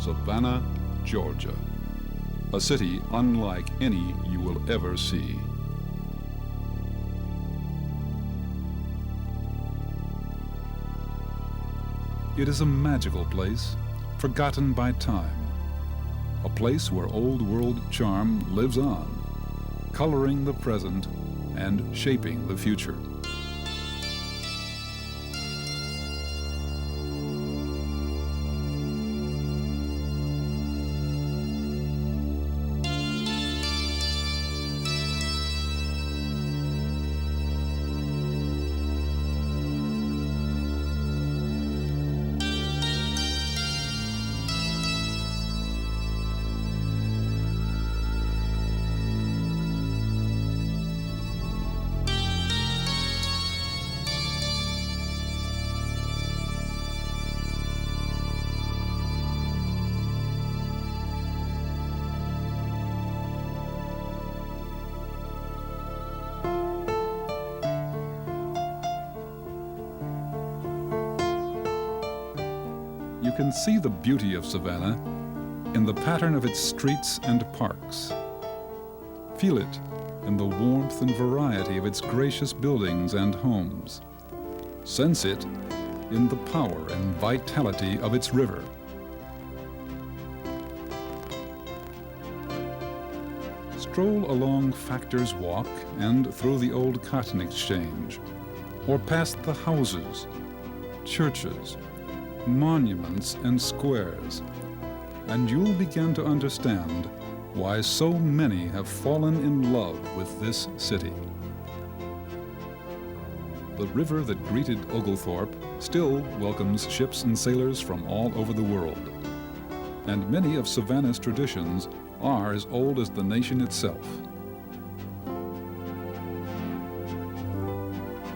Savannah, Georgia, a city unlike any you will ever see. It is a magical place, forgotten by time, a place where old world charm lives on, coloring the present and shaping the future. You can see the beauty of Savannah in the pattern of its streets and parks. Feel it in the warmth and variety of its gracious buildings and homes. Sense it in the power and vitality of its river. Stroll along Factor's Walk and through the old Cotton Exchange, or past the houses, churches, monuments and squares, and you'll begin to understand why so many have fallen in love with this city. The river that greeted Oglethorpe still welcomes ships and sailors from all over the world, and many of Savannah's traditions are as old as the nation itself.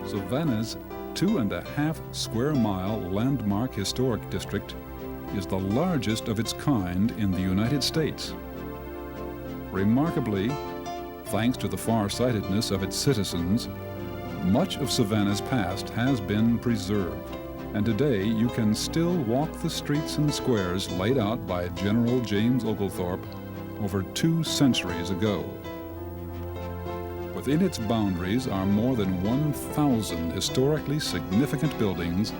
Savannah's 2.5 square mile landmark historic district is the largest of its kind in the United States. Remarkably, thanks to the far-sightedness of its citizens, much of Savannah's past has been preserved, and today you can still walk the streets and squares laid out by General James Oglethorpe over 2 centuries ago. Within its boundaries are more than 1,000 historically significant buildings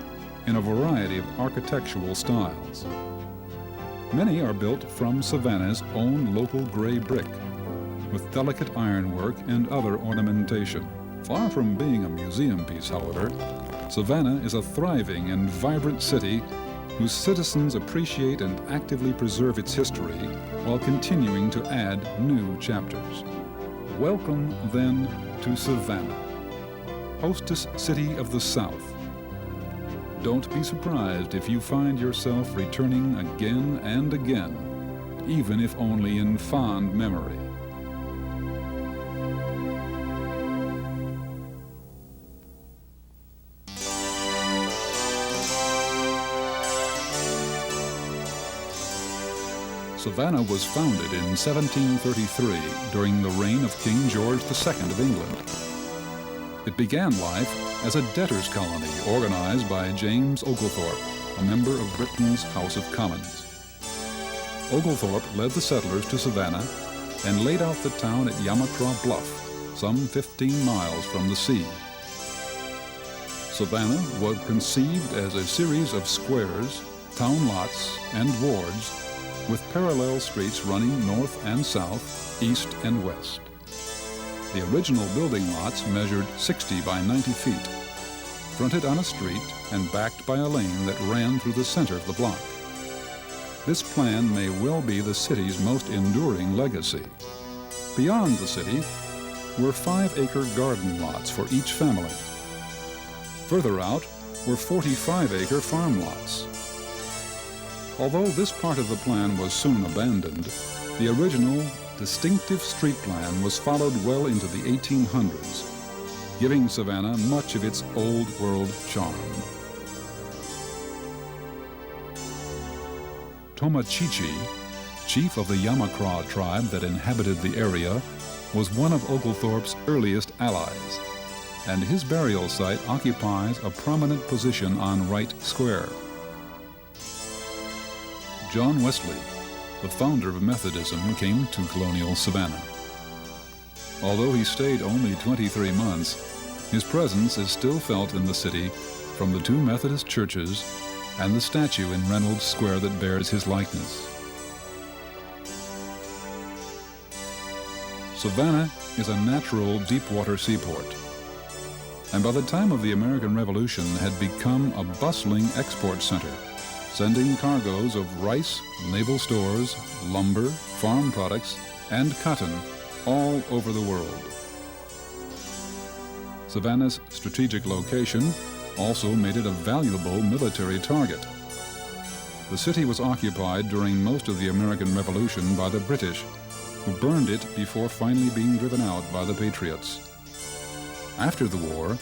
in a variety of architectural styles. Many are built from Savannah's own local gray brick, with delicate ironwork and other ornamentation. Far from being a museum piece, however, Savannah is a thriving and vibrant city whose citizens appreciate and actively preserve its history while continuing to add new chapters. Welcome, then, to Savannah, hostess city of the South. Don't be surprised if you find yourself returning again and again, even if only in fond memory. Savannah was founded in 1733 during the reign of King George II of England. It began life as a debtors' colony organized by James Oglethorpe, a member of Britain's House of Commons. Oglethorpe led the settlers to Savannah and laid out the town at Yamacraw Bluff, some 15 miles from the sea. Savannah was conceived as a series of squares, town lots, and wards with parallel streets running north and south, east and west. The original building lots measured 60 by 90 feet, fronted on a street and backed by a lane that ran through the center of the block. This plan may well be the city's most enduring legacy. Beyond the city were 5-acre garden lots for each family. Further out were 45-acre farm lots. Although this part of the plan was soon abandoned, the original, distinctive street plan was followed well into the 1800s, giving Savannah much of its old-world charm. Tomachichi, chief of the Yamacraw tribe that inhabited the area, was one of Oglethorpe's earliest allies, and his burial site occupies a prominent position on Wright Square. John Wesley, the founder of Methodism, came to colonial Savannah. Although he stayed only 23 months, his presence is still felt in the city from the two Methodist churches and the statue in Reynolds Square that bears his likeness. Savannah is a natural deep-water seaport, and by the time of the American Revolution had become a bustling export center, sending cargoes of rice, naval stores, lumber, farm products, and cotton all over the world. Savannah's strategic location also made it a valuable military target. The city was occupied during most of the American Revolution by the British, who burned it before finally being driven out by the Patriots. After the war,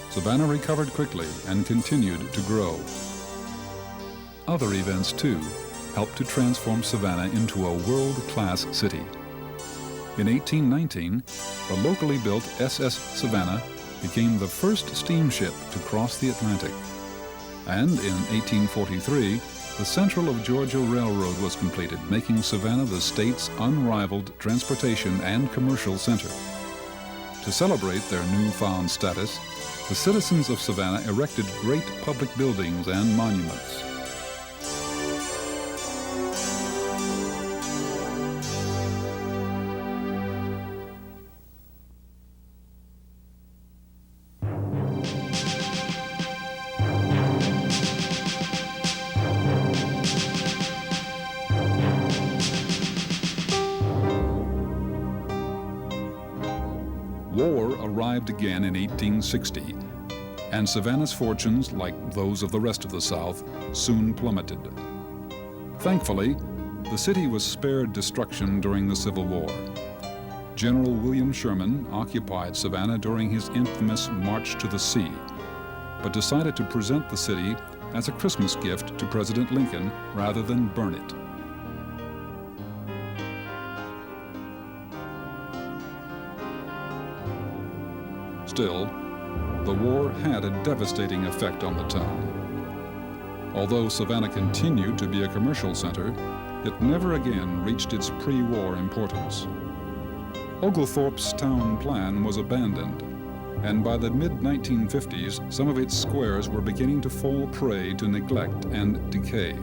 Savannah recovered quickly and continued to grow. Other events, too, helped to transform Savannah into a world-class city. In 1819, the locally built SS Savannah became the first steamship to cross the Atlantic. And in 1843, the Central of Georgia Railroad was completed, making Savannah the state's unrivaled transportation and commercial center. To celebrate their newfound status, the citizens of Savannah erected great public buildings and monuments. War arrived again in 1860, and Savannah's fortunes, like those of the rest of the South, soon plummeted. Thankfully, the city was spared destruction during the Civil War. General William Sherman occupied Savannah during his infamous March to the Sea, but decided to present the city as a Christmas gift to President Lincoln rather than burn it. Still, the war had a devastating effect on the town. Although Savannah continued to be a commercial center, it never again reached its pre-war importance. Oglethorpe's town plan was abandoned, and by the mid-1950s, some of its squares were beginning to fall prey to neglect and decay.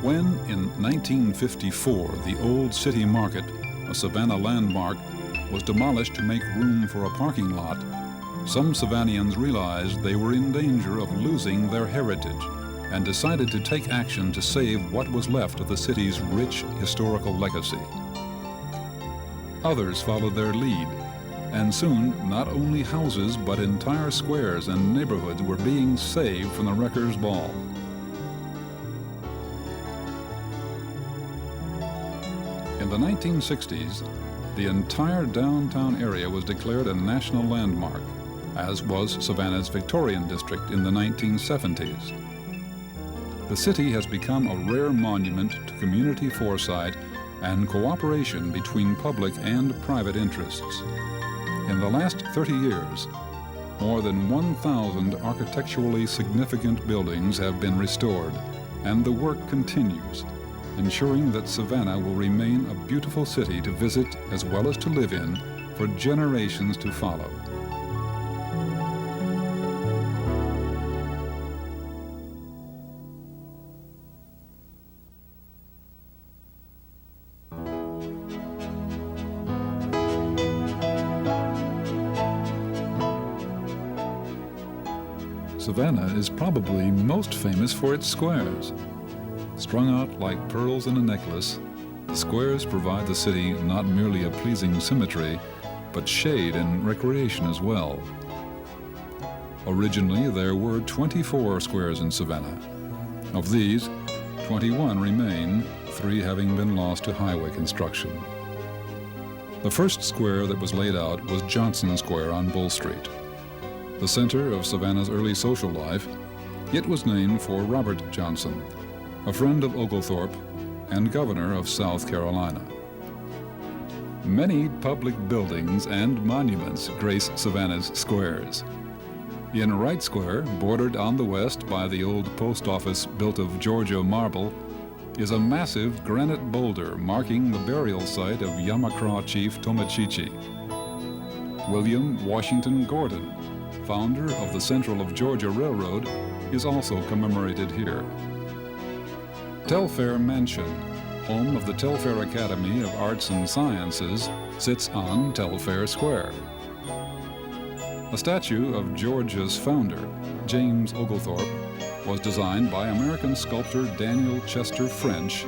When, in 1954, the old city market, a Savannah landmark, was demolished to make room for a parking lot, some Savannians realized they were in danger of losing their heritage and decided to take action to save what was left of the city's rich historical legacy. Others followed their lead, and soon not only houses but entire squares and neighborhoods were being saved from the wrecker's ball. In the 1960s, the entire downtown area was declared a national landmark, as was Savannah's Victorian district in the 1970s. The city has become a rare monument to community foresight and cooperation between public and private interests. In the last 30 years, more than 1,000 architecturally significant buildings have been restored, and the work continues, ensuring that Savannah will remain a beautiful city to visit as well as to live in for generations to follow. Savannah is probably most famous for its squares. Strung out like pearls in a necklace, the squares provide the city not merely a pleasing symmetry, but shade and recreation as well. Originally, there were 24 squares in Savannah. Of these, 21 remain, 3 having been lost to highway construction. The first square that was laid out was Johnson Square on Bull Street. The center of Savannah's early social life, it was named for Robert Johnson, a friend of Oglethorpe and governor of South Carolina. Many public buildings and monuments grace Savannah's squares. In Wright Square, bordered on the west by the old post office built of Georgia marble, is a massive granite boulder marking the burial site of Yamacraw Chief Tomochichi. William Washington Gordon, founder of the Central of Georgia Railroad, is also commemorated here. Telfair Mansion, home of the Telfair Academy of Arts and Sciences, sits on Telfair Square. A statue of Georgia's founder, James Oglethorpe, was designed by American sculptor Daniel Chester French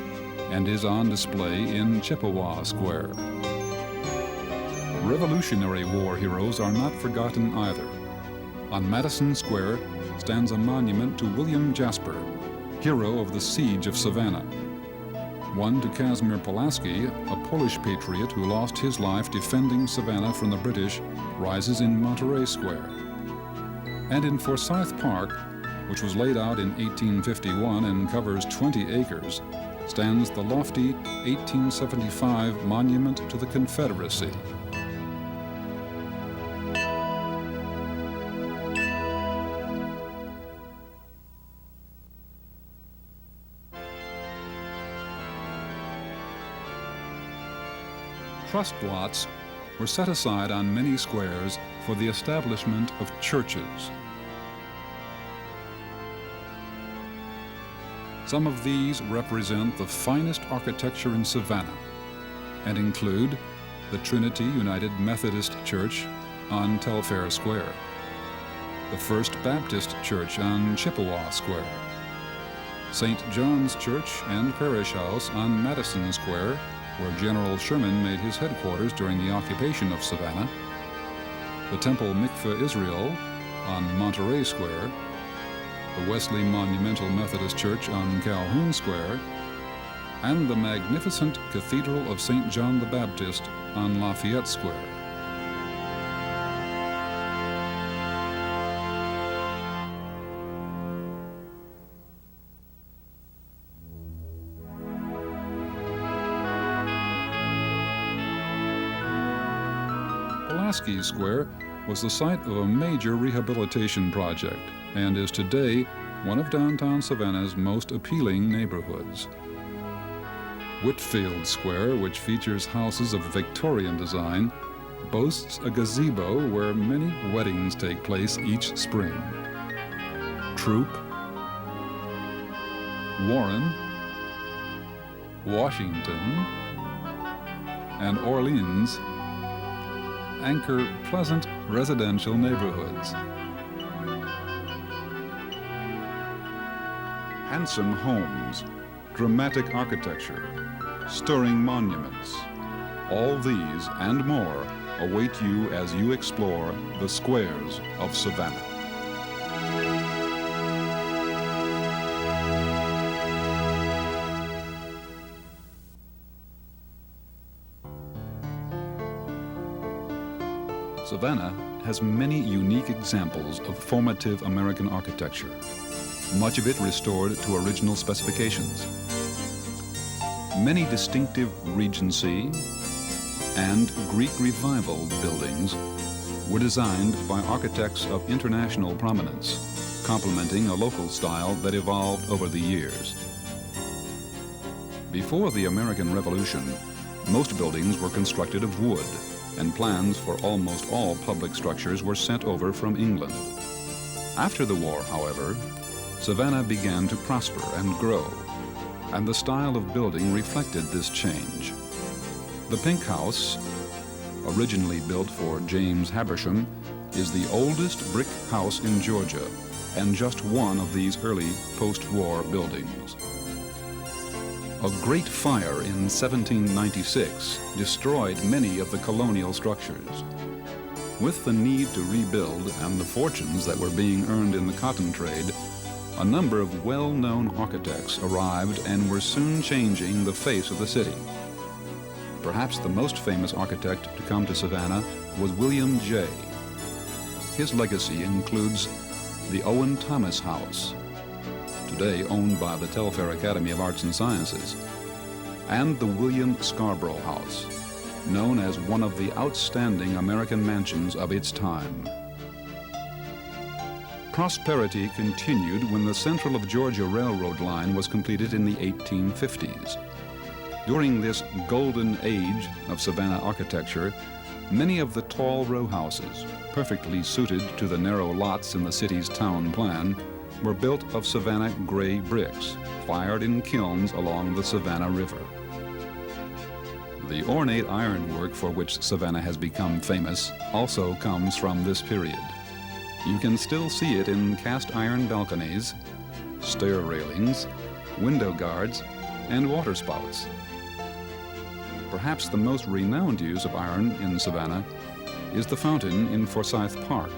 and is on display in Chippewa Square. Revolutionary War heroes are not forgotten either. On Madison Square stands a monument to William Jasper, hero of the Siege of Savannah. One to Casimir Pulaski, a Polish patriot who lost his life defending Savannah from the British, rises in Monterey Square. And in Forsyth Park, which was laid out in 1851 and covers 20 acres, stands the lofty 1875 Monument to the Confederacy. Trust lots were set aside on many squares for the establishment of churches. Some of these represent the finest architecture in Savannah and include the Trinity United Methodist Church on Telfair Square, the First Baptist Church on Chippewa Square, St. John's Church and Parish House on Madison Square, where General Sherman made his headquarters during the occupation of Savannah, the Temple Mikveh Israel on Monterey Square, the Wesley Monumental Methodist Church on Calhoun Square, and the magnificent Cathedral of St. John the Baptist on Lafayette Square. Pulaski Square was the site of a major rehabilitation project and is today one of downtown Savannah's most appealing neighborhoods. Whitfield Square, which features houses of Victorian design, boasts a gazebo where many weddings take place each spring. Troop, Warren, Washington, and Orleans anchor pleasant residential neighborhoods. Handsome homes, dramatic architecture, stirring monuments, all these and more await you as you explore the squares of Savannah. Savannah has many unique examples of formative American architecture, much of it restored to original specifications. Many distinctive Regency and Greek Revival buildings were designed by architects of international prominence, complementing a local style that evolved over the years. Before the American Revolution, most buildings were constructed of wood, and plans for almost all public structures were sent over from England. After the war, however, Savannah began to prosper and grow, and the style of building reflected this change. The Pink House, originally built for James Habersham, is the oldest brick house in Georgia and just one of these early post-war buildings. A great fire in 1796 destroyed many of the colonial structures. With the need to rebuild and the fortunes that were being earned in the cotton trade, a number of well-known architects arrived and were soon changing the face of the city. Perhaps the most famous architect to come to Savannah was William J. His legacy includes the Owen Thomas House, today owned by the Telfair Academy of Arts and Sciences, and the William Scarborough House, known as one of the outstanding American mansions of its time. Prosperity continued when the Central of Georgia Railroad line was completed in the 1850s. During this golden age of Savannah architecture, many of the tall row houses, perfectly suited to the narrow lots in the city's town plan, were built of Savannah gray bricks, fired in kilns along the Savannah River. The ornate ironwork for which Savannah has become famous also comes from this period. You can still see it in cast iron balconies, stair railings, window guards, and waterspouts. Perhaps the most renowned use of iron in Savannah is the fountain in Forsyth Park.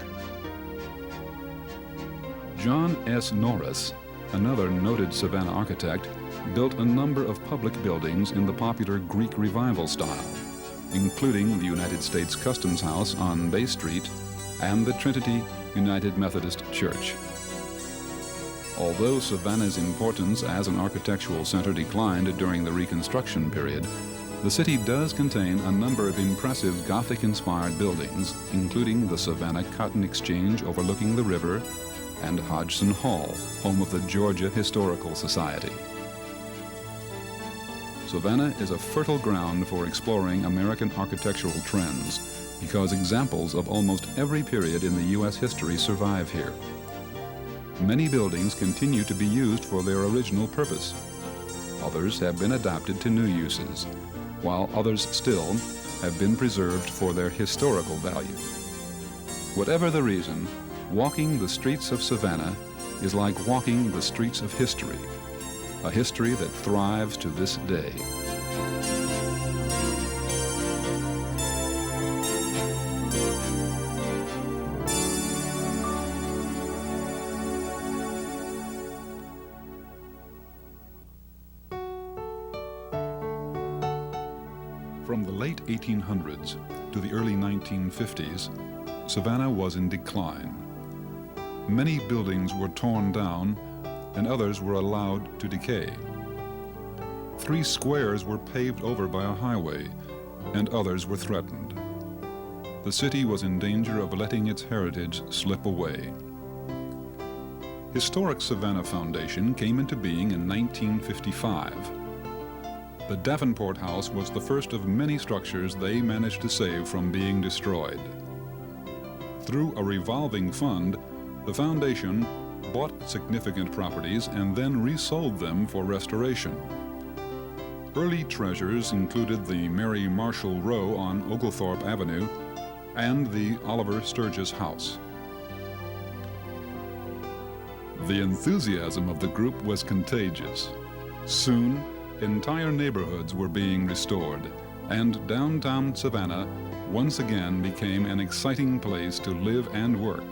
John S. Norris, another noted Savannah architect, built a number of public buildings in the popular Greek Revival style, including the United States Customs House on Bay Street and the Trinity United Methodist Church. Although Savannah's importance as an architectural center declined during the Reconstruction period, the city does contain a number of impressive Gothic-inspired buildings, including the Savannah Cotton Exchange overlooking the river and Hodgson Hall, home of the Georgia Historical Society. Savannah is a fertile ground for exploring American architectural trends because examples of almost every period in the U.S. history survive here. Many buildings continue to be used for their original purpose. Others have been adapted to new uses, while others still have been preserved for their historical value. Whatever the reason, walking the streets of Savannah is like walking the streets of history, a history that thrives to this day. From the late 1800s to the early 1950s, Savannah was in decline. Many buildings were torn down and others were allowed to decay. 3 squares were paved over by a highway and others were threatened. The city was in danger of letting its heritage slip away. Historic Savannah Foundation came into being in 1955. The Davenport House was the first of many structures they managed to save from being destroyed. Through a revolving fund, the foundation bought significant properties and then resold them for restoration. Early treasures included the Mary Marshall Row on Oglethorpe Avenue and the Oliver Sturgis House. The enthusiasm of the group was contagious. Soon, entire neighborhoods were being restored, and downtown Savannah once again became an exciting place to live and work.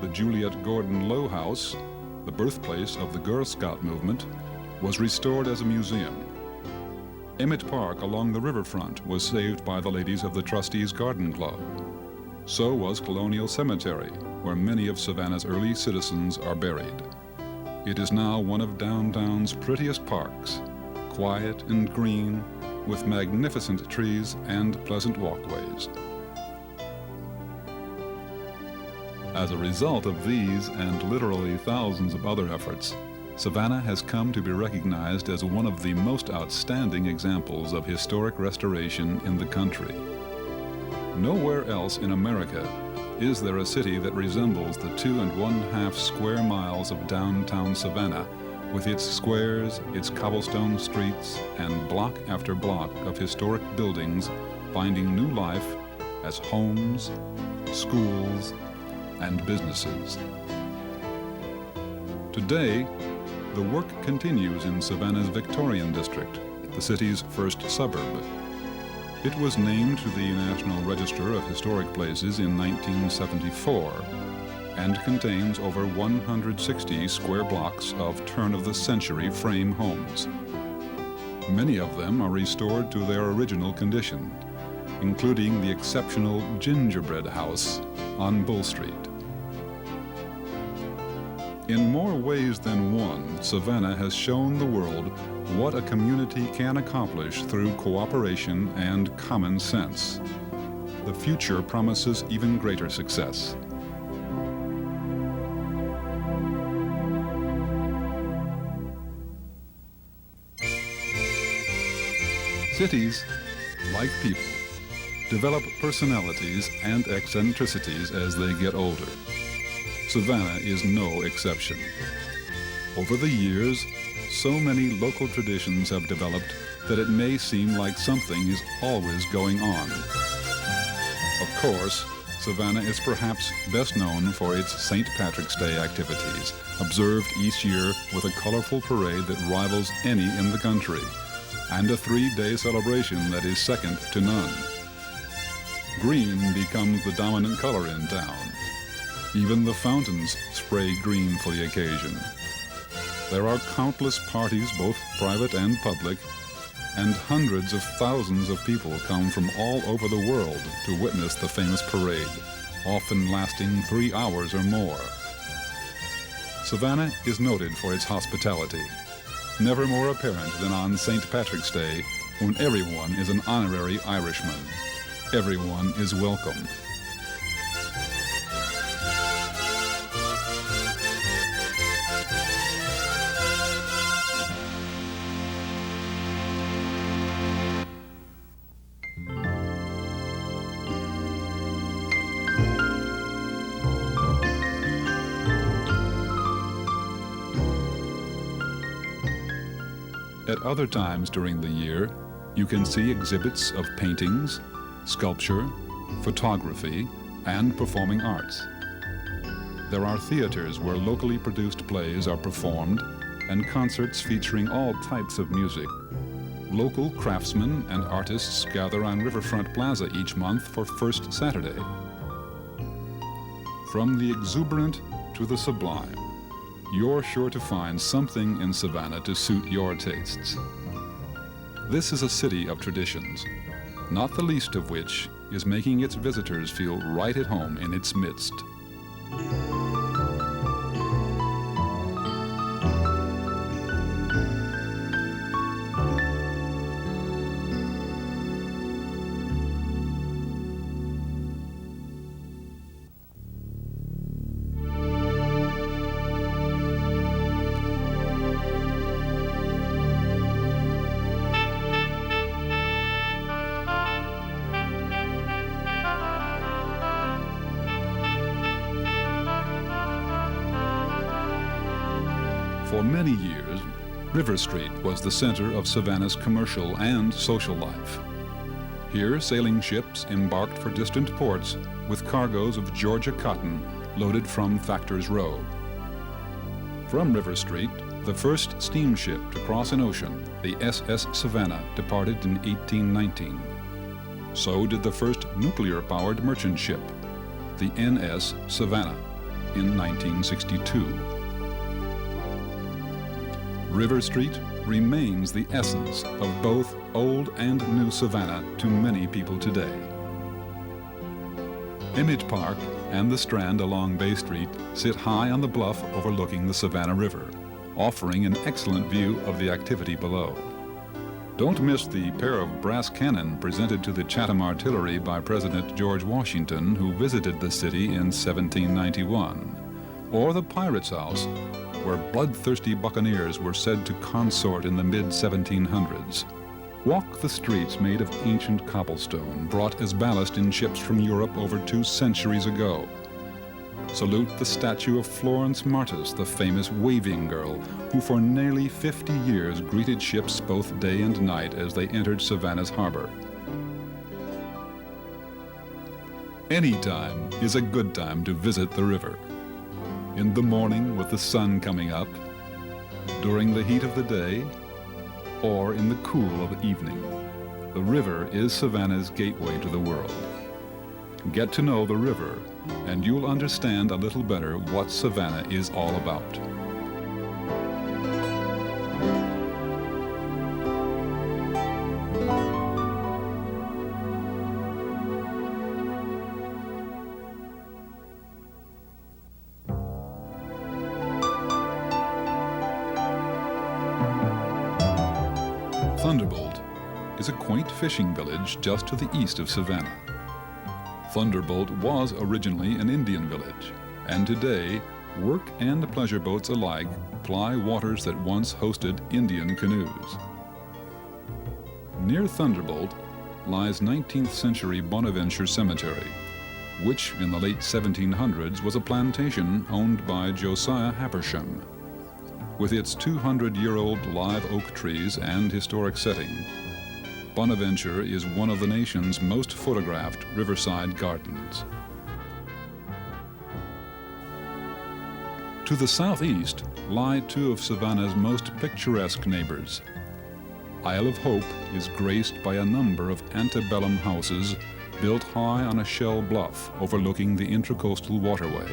The Juliet Gordon Low House, the birthplace of the Girl Scout movement, was restored as a museum. Emmett Park along the riverfront was saved by the ladies of the Trustees Garden Club. So was Colonial Cemetery, where many of Savannah's early citizens are buried. It is now one of downtown's prettiest parks, quiet and green, with magnificent trees and pleasant walkways. As a result of these and literally thousands of other efforts, Savannah has come to be recognized as one of the most outstanding examples of historic restoration in the country. Nowhere else in America is there a city that resembles the 2 1/2 square miles of downtown Savannah, with its squares, its cobblestone streets, and block after block of historic buildings finding new life as homes, schools, and businesses. Today, the work continues in Savannah's Victorian District, the city's first suburb. It was named to the National Register of Historic Places in 1974 and contains over 160 square blocks of turn-of-the-century frame homes. Many of them are restored to their original condition, including the exceptional Gingerbread House on Bull Street. In more ways than one, Savannah has shown the world what a community can accomplish through cooperation and common sense. The future promises even greater success. Cities, like people, develop personalities and eccentricities as they get older. Savannah is no exception. Over the years, so many local traditions have developed that it may seem like something is always going on. Of course, Savannah is perhaps best known for its St. Patrick's Day activities, observed each year with a colorful parade that rivals any in the country, and a 3-day celebration that is second to none. Green becomes the dominant color in town. Even the fountains spray green for the occasion. There are countless parties, both private and public, and hundreds of thousands of people come from all over the world to witness the famous parade, often lasting 3 hours or more. Savannah is noted for its hospitality, never more apparent than on St. Patrick's Day, when everyone is an honorary Irishman. Everyone is welcome. At other times during the year, you can see exhibits of paintings, sculpture, photography, and performing arts. There are theaters where locally produced plays are performed and concerts featuring all types of music. Local craftsmen and artists gather on Riverfront Plaza each month for First Saturday. From the exuberant to the sublime, you're sure to find something in Savannah to suit your tastes. This is a city of traditions, not the least of which is making its visitors feel right at home in its midst. For many years, River Street was the center of Savannah's commercial and social life. Here, sailing ships embarked for distant ports with cargoes of Georgia cotton loaded from Factor's Row. From River Street, the first steamship to cross an ocean, the SS Savannah, departed in 1819. So did the first nuclear-powered merchant ship, the NS Savannah, in 1962. River Street remains the essence of both old and new Savannah to many people today. Image Park and the Strand along Bay Street sit high on the bluff overlooking the Savannah River, offering an excellent view of the activity below. Don't miss the pair of brass cannon presented to the Chatham Artillery by President George Washington, who visited the city in 1791, or the Pirate's House, where bloodthirsty buccaneers were said to consort in the mid-1700s. Walk the streets made of ancient cobblestone, brought as ballast in ships from Europe over 2 centuries ago. Salute the statue of Florence Martis, the famous waving girl, who for nearly 50 years greeted ships both day and night as they entered Savannah's harbor. Any time is a good time to visit the river. In the morning with the sun coming up, during the heat of the day, or in the cool of evening. The river is Savannah's gateway to the world. Get to know the river, and you'll understand a little better what Savannah is all about. Thunderbolt is a quaint fishing village just to the east of Savannah. Thunderbolt was originally an Indian village, and today, work and pleasure boats alike ply waters that once hosted Indian canoes. Near Thunderbolt lies 19th century Bonaventure Cemetery, which in the late 1700s was a plantation owned by Josiah Habersham. With its 200-year-old live oak trees and historic setting, Bonaventure is one of the nation's most photographed riverside gardens. To the southeast lie two of Savannah's most picturesque neighbors. Isle of Hope is graced by a number of antebellum houses built high on a shell bluff overlooking the Intracoastal Waterway.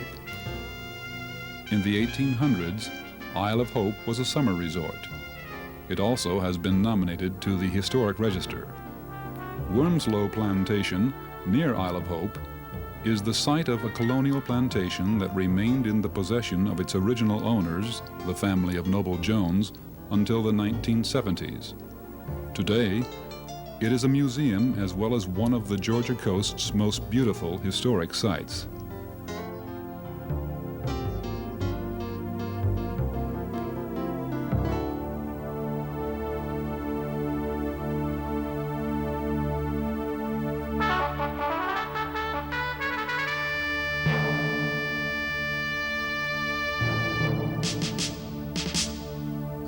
In the 1800s, Isle of Hope was a summer resort. It also has been nominated to the Historic Register. Wormslow Plantation, near Isle of Hope, is the site of a colonial plantation that remained in the possession of its original owners, the family of Noble Jones, until the 1970s. Today, it is a museum as well as one of the Georgia coast's most beautiful historic sites.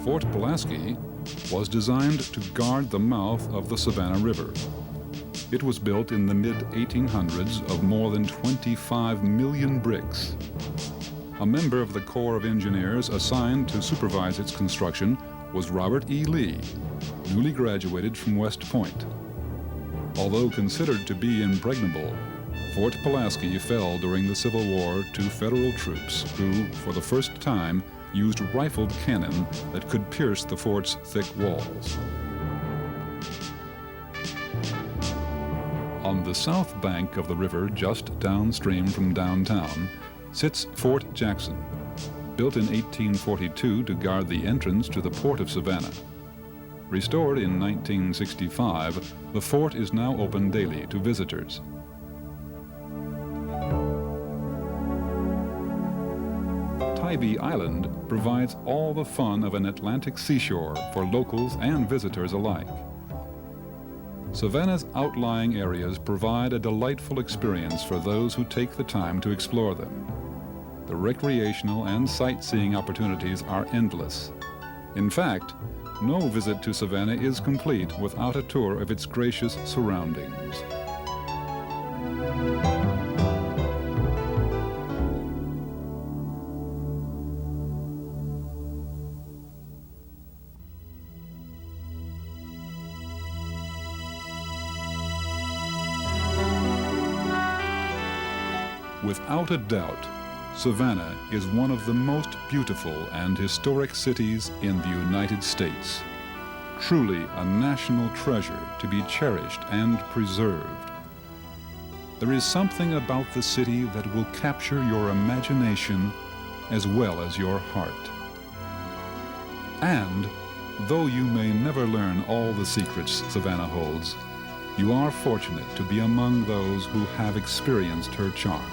Fort Pulaski was designed to guard the mouth of the Savannah River. It was built in the mid-1800s of more than 25 million bricks. A member of the Corps of Engineers assigned to supervise its construction was Robert E. Lee, newly graduated from West Point. Although considered to be impregnable, Fort Pulaski fell during the Civil War to federal troops who, for the first time, used rifled cannon that could pierce the fort's thick walls. On the south bank of the river, just downstream from downtown, sits Fort Jackson, built in 1842 to guard the entrance to the port of Savannah. Restored in 1965, the fort is now open daily to visitors. Tybee Island provides all the fun of an Atlantic seashore for locals and visitors alike. Savannah's outlying areas provide a delightful experience for those who take the time to explore them. The recreational and sightseeing opportunities are endless. In fact, no visit to Savannah is complete without a tour of its gracious surroundings. Without a doubt, Savannah is one of the most beautiful and historic cities in the United States. Truly a national treasure to be cherished and preserved. There is something about the city that will capture your imagination as well as your heart. And though you may never learn all the secrets Savannah holds, you are fortunate to be among those who have experienced her charms.